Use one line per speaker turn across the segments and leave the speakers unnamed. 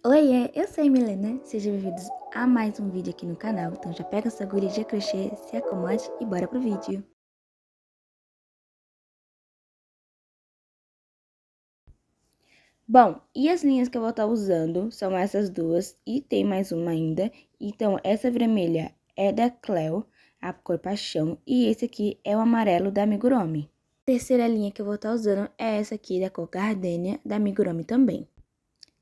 Oiê, eu sou a Milena, sejam bem-vindos a mais um vídeo aqui no canal. Então já pega sua agulha de crochê, se acomode e bora pro vídeo. Bom, e as linhas que eu vou estar usando são essas duas e tem mais uma ainda. Então, essa vermelha é da Cleo, a cor paixão, e esse aqui é o amarelo da Amigurumi. A terceira linha que eu vou estar usando é essa aqui da cor Gardenia, da Amigurumi também.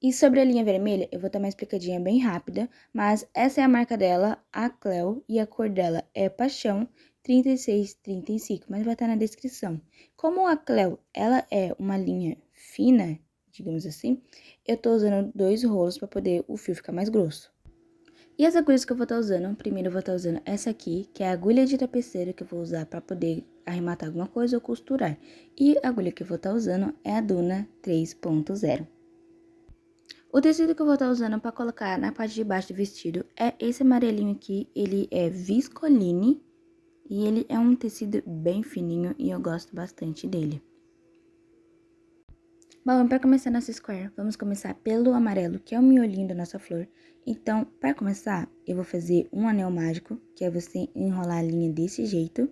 E sobre a linha vermelha, eu vou dar uma explicadinha bem rápida, mas essa é a marca dela, a Cleo, e a cor dela é Paixão 3635, mas vai estar na descrição. Como a Cleo, ela é uma linha fina, digamos assim, eu tô usando 2 rolos para poder o fio ficar mais grosso. E as agulhas que eu vou estar usando, primeiro eu vou estar usando essa aqui, que é a agulha de tapeceiro que eu vou usar para poder arrematar alguma coisa ou costurar. E a agulha que eu vou estar usando é a Duna 3.0. O tecido que eu vou estar usando para colocar na parte de baixo do vestido é esse amarelinho aqui, ele é viscoline e ele é um tecido bem fininho e eu gosto bastante dele. Bom, para começar nossa square, vamos começar pelo amarelo, que é o miolinho da nossa flor. Então, para começar, eu vou fazer um anel mágico, que é você enrolar a linha desse jeito,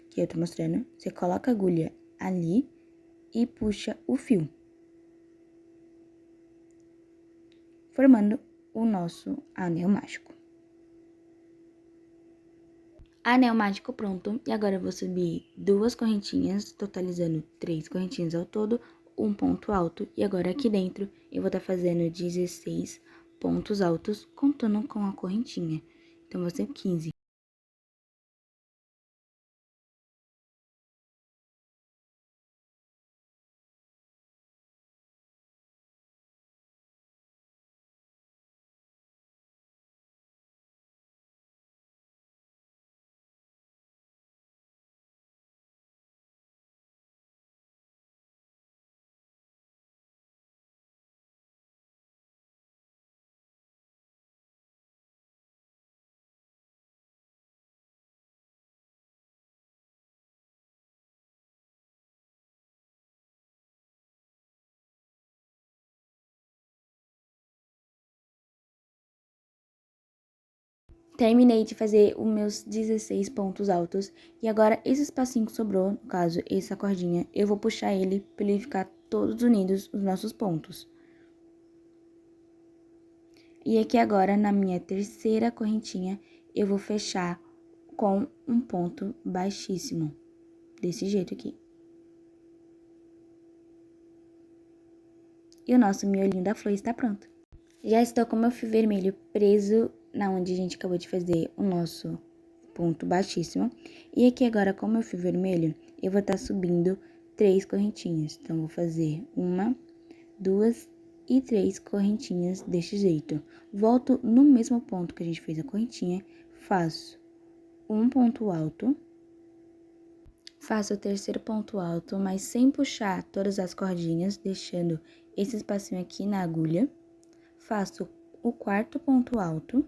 que eu tô mostrando. Você coloca a agulha ali e puxa o fio, formando o nosso anel mágico. Anel mágico pronto, e agora eu vou subir 2 correntinhas, totalizando 3 correntinhas ao todo, um ponto alto, e agora aqui dentro eu vou estar fazendo 16 pontos altos, contando com a correntinha, então vai ser 15. Terminei de fazer os meus 16 pontos altos, e agora esse espacinho que sobrou, no caso, essa cordinha, eu vou puxar ele para ele ficar todos unidos os nossos pontos. E aqui agora, na minha terceira correntinha, eu vou fechar com um ponto baixíssimo, desse jeito aqui. E o nosso miolinho da flor está pronto. Já estou com meu fio vermelho preso na onde a gente acabou de fazer o nosso ponto baixíssimo. E aqui agora, com meu fio vermelho, eu vou estar subindo 3 correntinhas. Então, vou fazer 1, 2 e 3 correntinhas desse jeito. Volto no mesmo ponto que a gente fez a correntinha, faço um ponto alto, faço o terceiro ponto alto, mas sem puxar todas as cordinhas, deixando esse espacinho aqui na agulha. Faço o quarto ponto alto,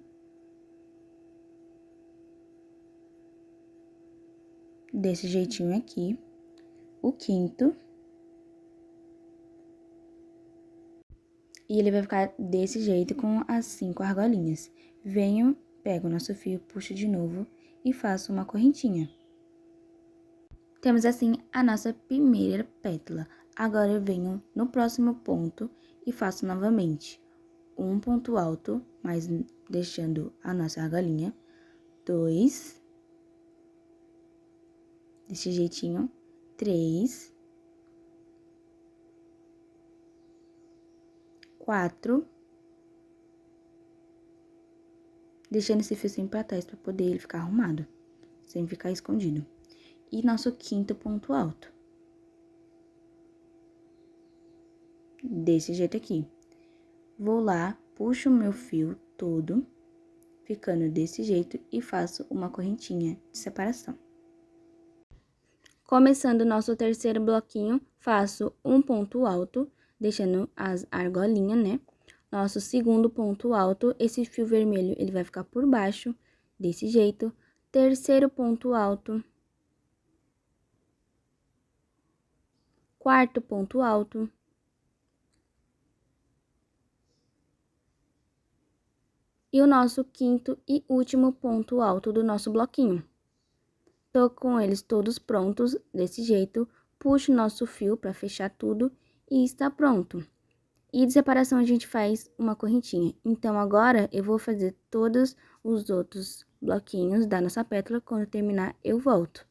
desse jeitinho aqui, o quinto, e ele vai ficar desse jeito com as 5 argolinhas. Venho, pego o nosso fio, puxo de novo e faço uma correntinha. Temos assim a nossa primeira pétala. Agora eu venho no próximo ponto e faço novamente um ponto alto, mas deixando a nossa argolinha, 2, desse jeitinho, 3, 4, deixando esse fio sempre pra trás pra poder ele ficar arrumado, sem ficar escondido. E nosso quinto ponto alto, desse jeito aqui. Vou lá, puxo o meu fio todo, ficando desse jeito, e faço uma correntinha de separação. Começando o nosso terceiro bloquinho, faço um ponto alto, deixando as argolinhas, né? Nosso segundo ponto alto, esse fio vermelho, ele vai ficar por baixo, desse jeito. Terceiro ponto alto. Quarto ponto alto. E o nosso quinto e último ponto alto do nosso bloquinho. Tô com eles todos prontos, desse jeito, puxo o nosso fio para fechar tudo e está pronto. E de separação a gente faz uma correntinha. Então, agora eu vou fazer todos os outros bloquinhos da nossa pétala, quando terminar eu volto.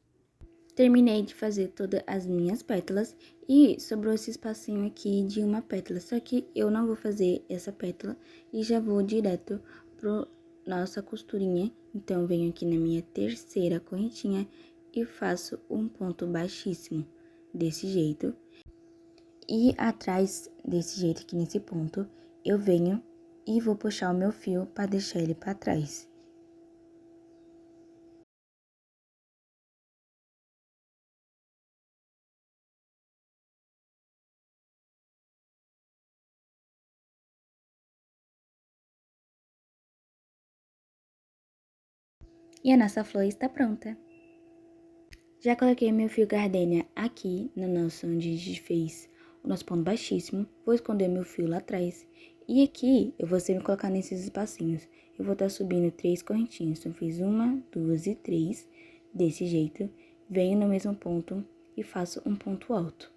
Terminei de fazer todas as minhas pétalas e sobrou esse espacinho aqui de uma pétala, só que eu não vou fazer essa pétala e já vou direto pro nossa costurinha. Então, eu venho aqui na minha terceira correntinha e faço um ponto baixíssimo, desse jeito. E atrás desse jeito aqui nesse ponto, eu venho e vou puxar o meu fio para deixar ele para trás. E a nossa flor está pronta. Já coloquei meu fio gardênia aqui no nosso, onde a gente fez o nosso ponto baixíssimo. Vou esconder meu fio lá atrás. E aqui, eu vou sempre colocar nesses espacinhos. Eu vou estar subindo 3 correntinhas. Então, fiz 1, 2 e 3, desse jeito. Venho no mesmo ponto e faço um ponto alto.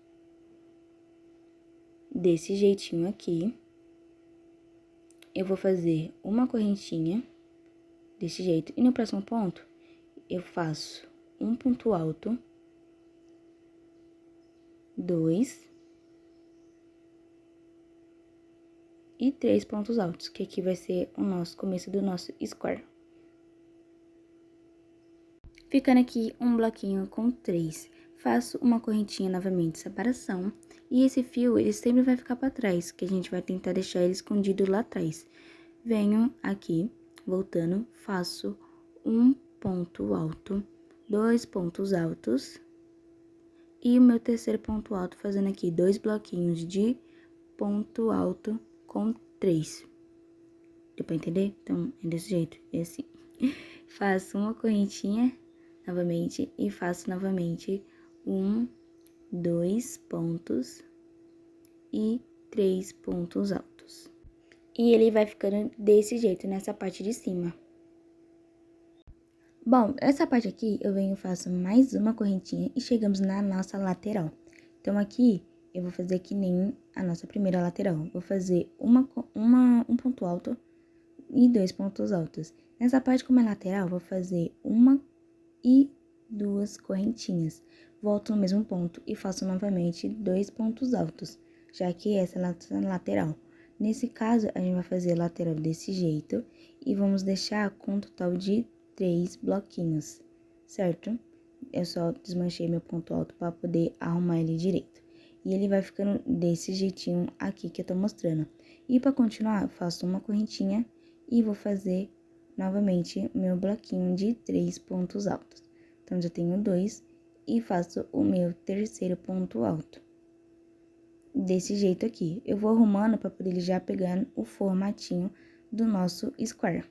Desse jeitinho aqui. Eu vou fazer uma correntinha, desse jeito. E no próximo ponto, eu faço um ponto alto, 2 e 3 pontos altos, que aqui vai ser o nosso começo do nosso square. Ficando aqui um bloquinho com 3, faço uma correntinha novamente de separação, e esse fio, ele sempre vai ficar para trás, que a gente vai tentar deixar ele escondido lá atrás. Venho aqui, voltando, faço um ponto alto, 2 pontos altos, e o meu terceiro ponto alto, fazendo aqui 2 bloquinhos de ponto alto com 3. Deu pra entender? Então, é desse jeito, é assim. Faço uma correntinha novamente e faço novamente 1, 2 pontos e 3 pontos altos. E ele vai ficando desse jeito nessa parte de cima. Bom, essa parte aqui eu venho e faço mais uma correntinha e chegamos na nossa lateral. Então, aqui eu vou fazer que nem a nossa primeira lateral. Vou fazer um ponto alto e 2 pontos altos. Nessa parte, como é lateral, vou fazer 1 e 2 correntinhas. Volto no mesmo ponto e faço novamente 2 pontos altos, já que essa é a lateral. Nesse caso, a gente vai fazer a lateral desse jeito e vamos deixar com um total de 3 bloquinhos, certo? Eu só desmanchei meu ponto alto para poder arrumar ele direito. E ele vai ficando desse jeitinho aqui que eu tô mostrando. E para continuar, eu faço uma correntinha e vou fazer novamente meu bloquinho de 3 pontos altos. Então, já tenho 2 e faço o meu terceiro ponto alto. Desse jeito aqui. Eu vou arrumando para poder ele já pegar o formatinho do nosso square.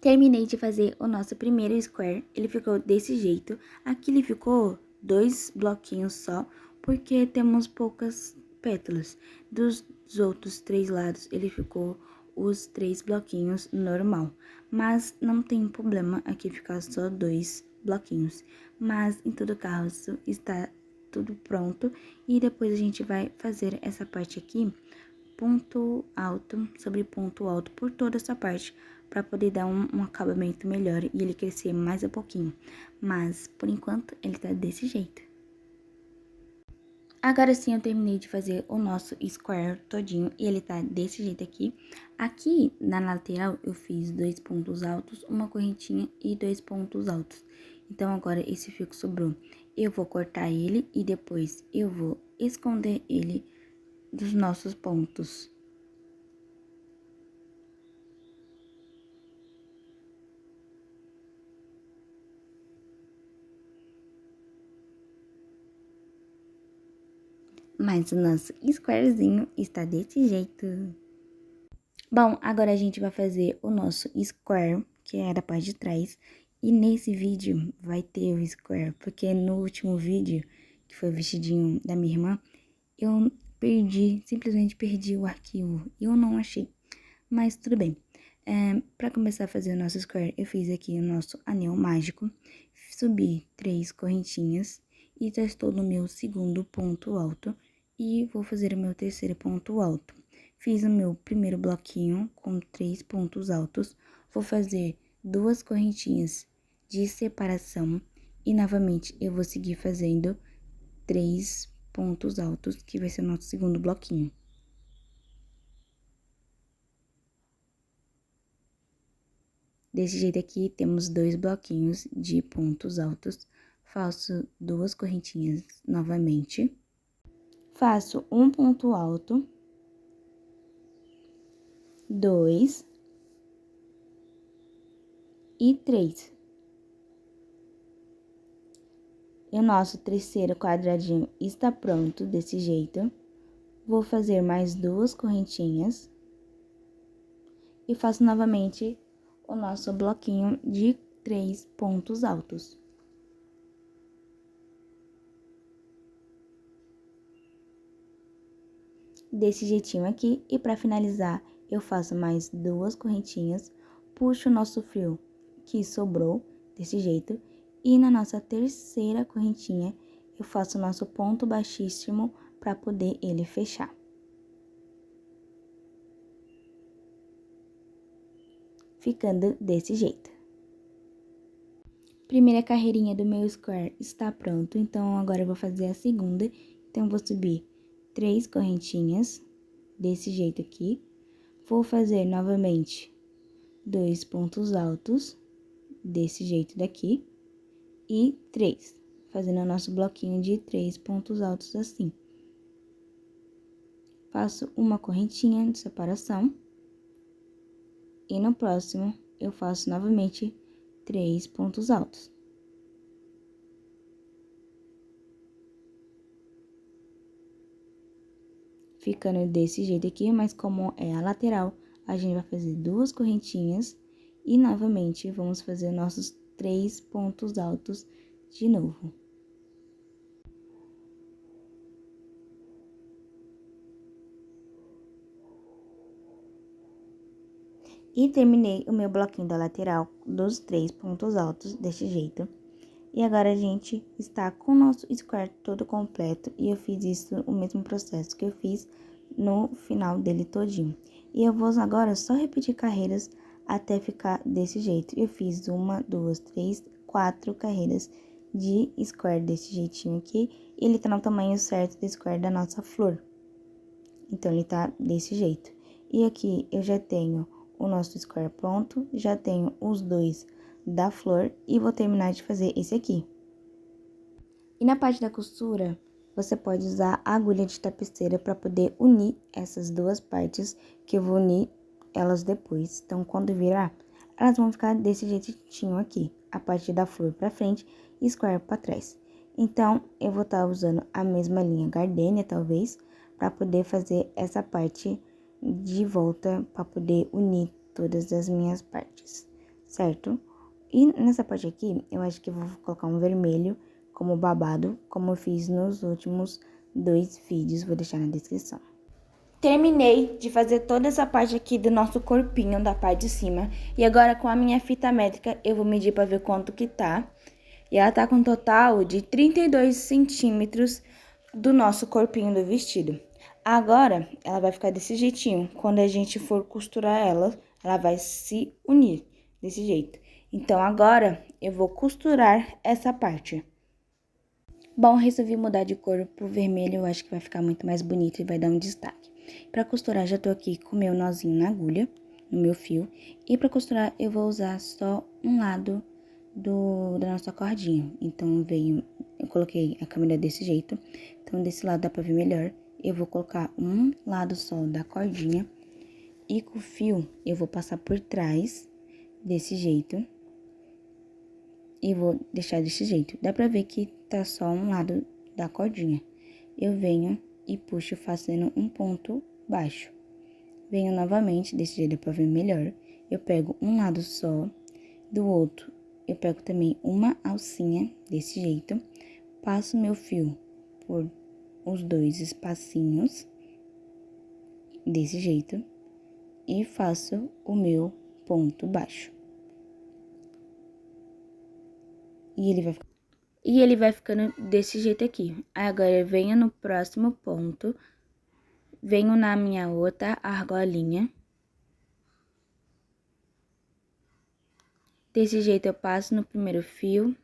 Terminei de fazer o nosso primeiro square, ele ficou desse jeito. Aqui ele ficou 2 bloquinhos só, porque temos poucas pétalas. Dos outros 3 lados, ele ficou os 3 bloquinhos normal. Mas não tem problema aqui ficar só 2 bloquinhos. Mas, em todo caso, está tudo pronto. E depois a gente vai fazer essa parte aqui, ponto alto sobre ponto alto por toda essa parte, para poder dar um acabamento melhor e ele crescer mais um pouquinho. Mas, por enquanto, ele tá desse jeito. Agora sim, eu terminei de fazer o nosso square todinho e ele tá desse jeito aqui. Aqui, na lateral, eu fiz 2 pontos altos, uma correntinha e 2 pontos altos. Então, agora, esse fio que sobrou, eu vou cortar ele e depois eu vou esconder ele dos nossos pontos. Mas o nosso squarezinho está desse jeito. Bom, agora a gente vai fazer o nosso square, que é da parte de trás. E nesse vídeo vai ter o square, porque no último vídeo, que foi o vestidinho da minha irmã, eu perdi, simplesmente perdi o arquivo. E eu não achei, mas tudo bem. Para começar a fazer o nosso square, eu fiz aqui o nosso anel mágico, subi 3 correntinhas e já estou no meu segundo ponto alto e vou fazer o meu terceiro ponto alto. Fiz o meu primeiro bloquinho com 3 pontos altos, vou fazer 2 correntinhas de separação e novamente eu vou seguir fazendo 3 pontos altos, que vai ser o nosso segundo bloquinho. Desse jeito aqui, temos 2 bloquinhos de pontos altos. Faço 2 correntinhas novamente. Faço um ponto alto. 2. E 3. E o nosso terceiro quadradinho está pronto, desse jeito. Vou fazer mais 2 correntinhas. E faço novamente o nosso bloquinho de 3 pontos altos. Desse jeitinho aqui, e para finalizar, eu faço mais 2 correntinhas, puxo o nosso fio que sobrou, desse jeito, e na nossa terceira correntinha, eu faço o nosso ponto baixíssimo para poder ele fechar. Ficando desse jeito. Primeira carreirinha do meu square está pronto, então agora eu vou fazer a segunda. Então, eu vou subir 3 correntinhas, desse jeito aqui. Vou fazer novamente 2 pontos altos, desse jeito daqui. E 3, fazendo o nosso bloquinho de 3 pontos altos assim. Faço uma correntinha de separação. E no próximo, eu faço novamente 3 pontos altos. Ficando desse jeito aqui, mas como é a lateral, a gente vai fazer 2 correntinhas. E novamente, vamos fazer nossos 3 pontos altos de novo. E terminei o meu bloquinho da lateral dos 3 pontos altos, desse jeito. E agora a gente está com o nosso square todo completo. E eu fiz isso, o mesmo processo que eu fiz no final dele todinho. E eu vou agora só repetir carreiras até ficar desse jeito. Eu fiz 1, 2, 3, 4 carreiras de square desse jeitinho aqui. E ele tá no tamanho certo do square da nossa flor. Então, ele tá desse jeito. E aqui eu já tenho o nosso square pronto, já tenho os 2 da flor e vou terminar de fazer esse aqui. E na parte da costura, você pode usar a agulha de tapeceira para poder unir essas duas partes, que eu vou unir elas depois. Então, quando virar, elas vão ficar desse jeitinho aqui, a parte da flor para frente e square para trás. Então, eu vou estar usando a mesma linha gardenia, talvez, para poder fazer essa parte de volta, para poder unir todas as minhas partes, certo? E nessa parte aqui, eu acho que eu vou colocar um vermelho como babado, como eu fiz nos últimos 2 vídeos, vou deixar na descrição. Terminei de fazer toda essa parte aqui do nosso corpinho, da parte de cima. E agora, com a minha fita métrica, eu vou medir para ver quanto que tá. E ela tá com um total de 32 centímetros do nosso corpinho do vestido. Agora, ela vai ficar desse jeitinho. Quando a gente for costurar ela, ela vai se unir desse jeito. Então, agora, eu vou costurar essa parte. Bom, resolvi mudar de cor pro vermelho, eu acho que vai ficar muito mais bonito e vai dar um destaque. Pra costurar, já tô aqui com o meu nozinho na agulha, no meu fio. E pra costurar, eu vou usar só um lado da nossa cordinha. Então, eu coloquei a câmera desse jeito. Então, desse lado dá pra ver melhor. Eu vou colocar um lado só da cordinha. E com o fio, eu vou passar por trás, desse jeito. E vou deixar desse jeito. Dá pra ver que tá só um lado da cordinha. Eu venho e puxo fazendo um ponto baixo. Venho novamente, desse jeito dá pra ver melhor. Eu pego um lado só, do outro eu pego também uma alcinha, desse jeito. Passo meu fio por os 2 espacinhos, desse jeito. E faço o meu ponto baixo. E ele vai ficando desse jeito aqui. Agora, eu venho no próximo ponto, venho na minha outra argolinha. Desse jeito, eu passo no primeiro fio,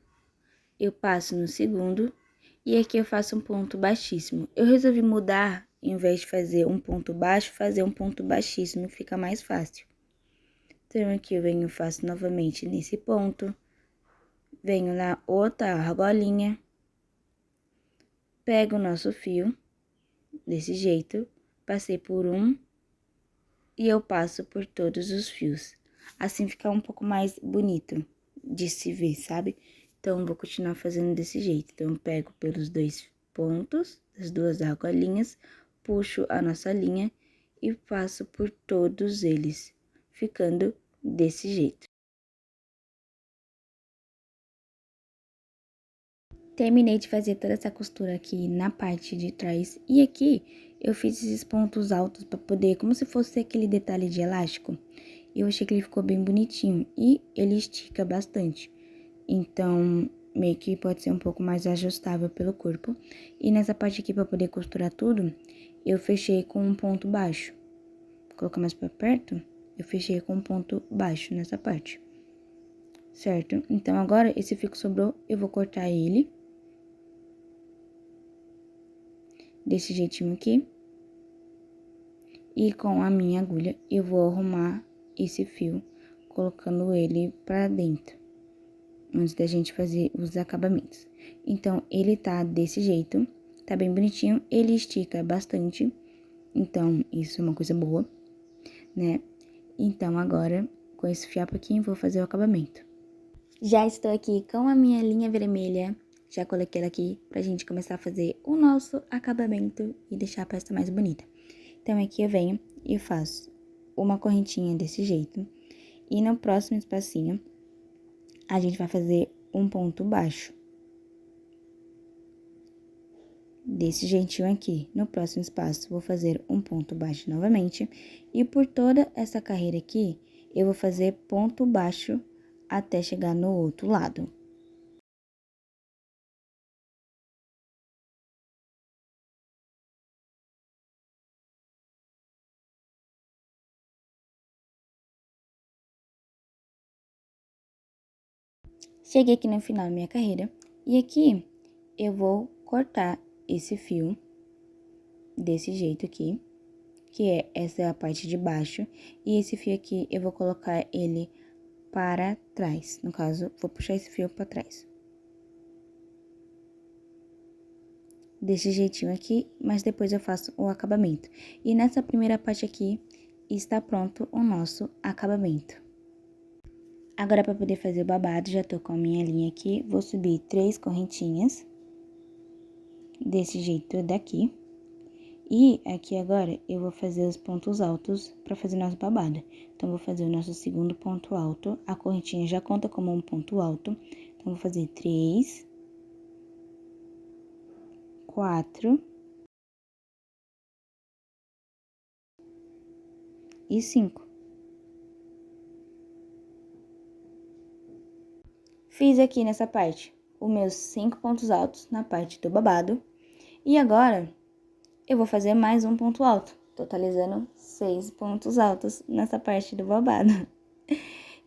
eu passo no segundo, e aqui eu faço um ponto baixíssimo. Eu resolvi mudar, em vez de fazer um ponto baixo, fazer um ponto baixíssimo, fica mais fácil. Então, aqui eu venho e faço novamente nesse ponto, venho na outra argolinha, pego o nosso fio, desse jeito, passei por um, e eu passo por todos os fios. Assim fica um pouco mais bonito de se ver, sabe? Então, vou continuar fazendo desse jeito. Então, eu pego pelos dois pontos, das duas argolinhas, puxo a nossa linha e passo por todos eles, ficando desse jeito. Terminei de fazer toda essa costura aqui na parte de trás. E aqui, eu fiz esses pontos altos pra poder, como se fosse aquele detalhe de elástico. Eu achei que ele ficou bem bonitinho e ele estica bastante. Então, meio que pode ser um pouco mais ajustável pelo corpo. E nessa parte aqui, pra poder costurar tudo, eu fechei com um ponto baixo. Vou colocar mais pra perto, eu fechei com um ponto baixo nessa parte. Certo? Então, agora, esse fio que sobrou, eu vou cortar ele. Desse jeitinho aqui. E com a minha agulha, eu vou arrumar esse fio, colocando ele pra dentro, antes da gente fazer os acabamentos. Então, ele tá desse jeito, tá bem bonitinho, ele estica bastante, então, isso é uma coisa boa, né? Então, agora, com esse fiapo aqui, eu vou fazer o acabamento. Já estou aqui com a minha linha vermelha, já coloquei ela aqui pra gente começar a fazer o nosso acabamento e deixar a peça mais bonita. Então, aqui eu venho e faço uma correntinha desse jeito. E no próximo espacinho, a gente vai fazer um ponto baixo. Desse jeitinho aqui. No próximo espaço, vou fazer um ponto baixo novamente. E por toda essa carreira aqui, eu vou fazer ponto baixo até chegar no outro lado. Cheguei aqui no final da minha carreira e aqui eu vou cortar esse fio desse jeito aqui, que essa é a parte de baixo, e esse fio aqui eu vou colocar ele para trás, no caso, vou puxar esse fio para trás. Desse jeitinho aqui, mas depois eu faço o acabamento. E nessa primeira parte aqui, está pronto o nosso acabamento. Agora, para poder fazer o babado, já tô com a minha linha aqui, vou subir 3 correntinhas, desse jeito daqui. E aqui agora, eu vou fazer os pontos altos para fazer nosso babado. Então, vou fazer o nosso segundo ponto alto, a correntinha já conta como um ponto alto. Então, vou fazer 3, 4 e 5. Fiz aqui nessa parte os meus 5 pontos altos na parte do babado. E agora, eu vou fazer mais um ponto alto, totalizando 6 pontos altos nessa parte do babado.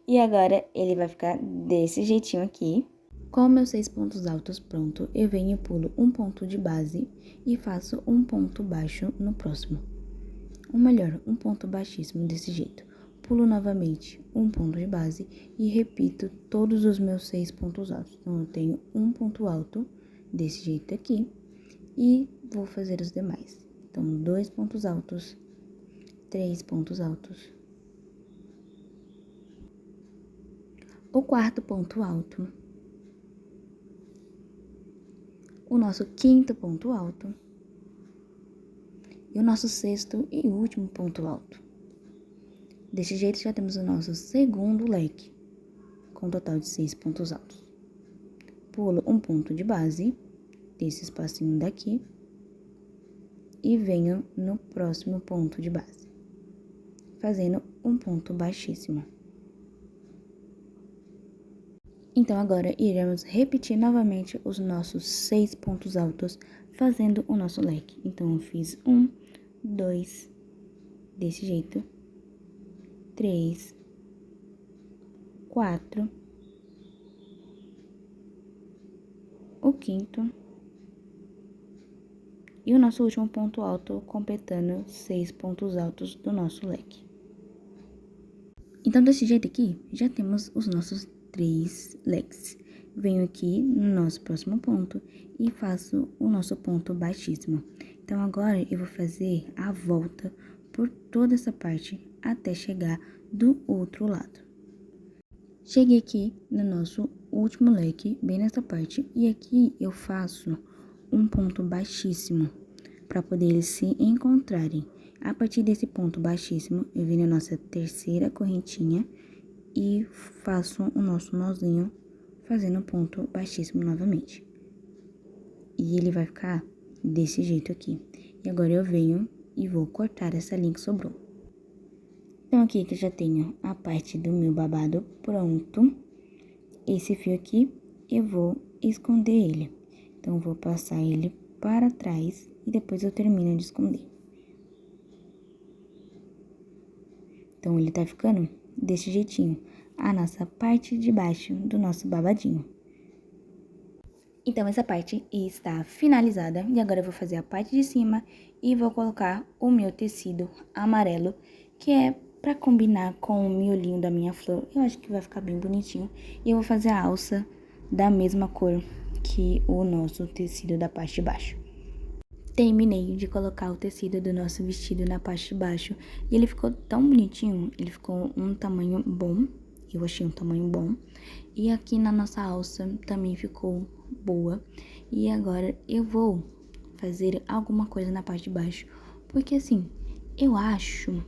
E agora, ele vai ficar desse jeitinho aqui. Com meus 6 pontos altos pronto, eu venho e pulo um ponto de base e faço um ponto baixo no próximo. Ou melhor, um ponto baixíssimo desse jeito. Pulo novamente um ponto de base e repito todos os meus 6 pontos altos. Então, eu tenho um ponto alto desse jeito aqui e vou fazer os demais. Então, 2 pontos altos, 3 pontos altos. O quarto ponto alto. O nosso quinto ponto alto. E o nosso sexto e último ponto alto. Desse jeito, já temos o nosso segundo leque, com um total de 6 pontos altos. Pulo um ponto de base, desse espacinho daqui, e venho no próximo ponto de base, fazendo um ponto baixíssimo. Então, agora iremos repetir novamente os nossos 6 pontos altos, fazendo o nosso leque. Então, eu fiz 1, 2, desse jeito, 3, 4, o quinto e o nosso último ponto alto, completando 6 pontos altos do nosso leque. Então, desse jeito aqui, já temos os nossos 3 leques. Venho aqui no nosso próximo ponto e faço o nosso ponto baixíssimo. Então, agora eu vou fazer a volta por toda essa parte até chegar do outro lado. Cheguei aqui no nosso último leque, bem nessa parte, e aqui eu faço um ponto baixíssimo para poder eles se encontrarem. A partir desse ponto baixíssimo, eu venho na nossa terceira correntinha e faço o nosso nozinho fazendo um ponto baixíssimo novamente. E ele vai ficar desse jeito aqui. E agora eu venho e vou cortar essa linha que sobrou. Então, aqui que eu já tenho a parte do meu babado pronto. Esse fio aqui, eu vou esconder ele. Então, eu vou passar ele para trás e depois eu termino de esconder. Então, ele tá ficando desse jeitinho, a nossa parte de baixo do nosso babadinho. Então, essa parte está finalizada e agora eu vou fazer a parte de cima e vou colocar o meu tecido amarelo, que é pra combinar com o miolinho da minha flor. Eu acho que vai ficar bem bonitinho. E eu vou fazer a alça da mesma cor que o nosso tecido da parte de baixo. Terminei de colocar o tecido do nosso vestido na parte de baixo e ele ficou tão bonitinho, ele ficou um tamanho bom, eu achei um tamanho bom. E aqui na nossa alça também ficou boa. E agora eu vou fazer alguma coisa na parte de baixo, porque assim, eu acho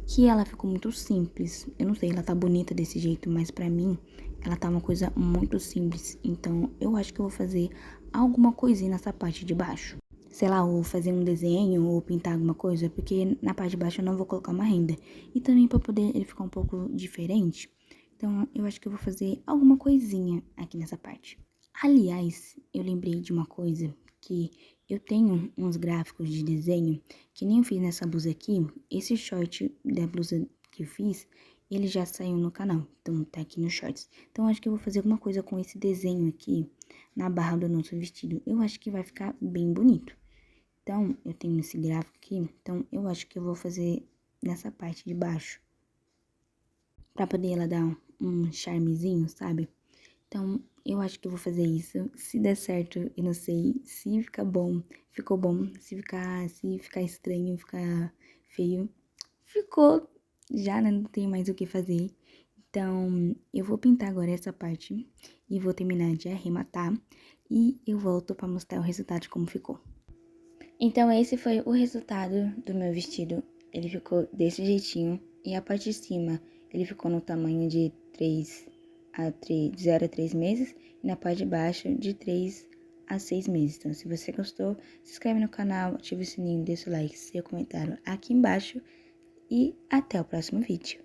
que ela ficou muito simples. Eu não sei, ela tá bonita desse jeito, mas pra mim ela tá uma coisa muito simples. Então eu acho que eu vou fazer alguma coisinha nessa parte de baixo. Sei lá, ou fazer um desenho ou pintar alguma coisa, porque na parte de baixo eu não vou colocar uma renda. E também pra poder ele ficar um pouco diferente, então eu acho que eu vou fazer alguma coisinha aqui nessa parte. Aliás, eu lembrei de uma coisa, que eu tenho uns gráficos de desenho, que nem eu fiz nessa blusa aqui. Esse short da blusa que eu fiz, ele já saiu no canal, então tá aqui nos shorts. Então acho que eu vou fazer alguma coisa com esse desenho aqui, na barra do nosso vestido. Eu acho que vai ficar bem bonito. Então, eu tenho esse gráfico aqui, então eu acho que eu vou fazer nessa parte de baixo, pra poder ela dar um charmezinho, sabe? Então, eu acho que eu vou fazer isso. Se der certo, eu não sei. Se ficar bom, ficou bom. Se ficar estranho, ficar feio, ficou. Já, né? Não tem mais o que fazer. Então, eu vou pintar agora essa parte e vou terminar de arrematar. E eu volto pra mostrar o resultado de como ficou. Então, esse foi o resultado do meu vestido. Ele ficou desse jeitinho. E a parte de cima, ele ficou no tamanho de 0 a 3 meses. E na parte de baixo, de 3 a 6 meses. Então, se você gostou, se inscreve no canal, ativa o sininho, deixa o like, seu comentário aqui embaixo. E até o próximo vídeo.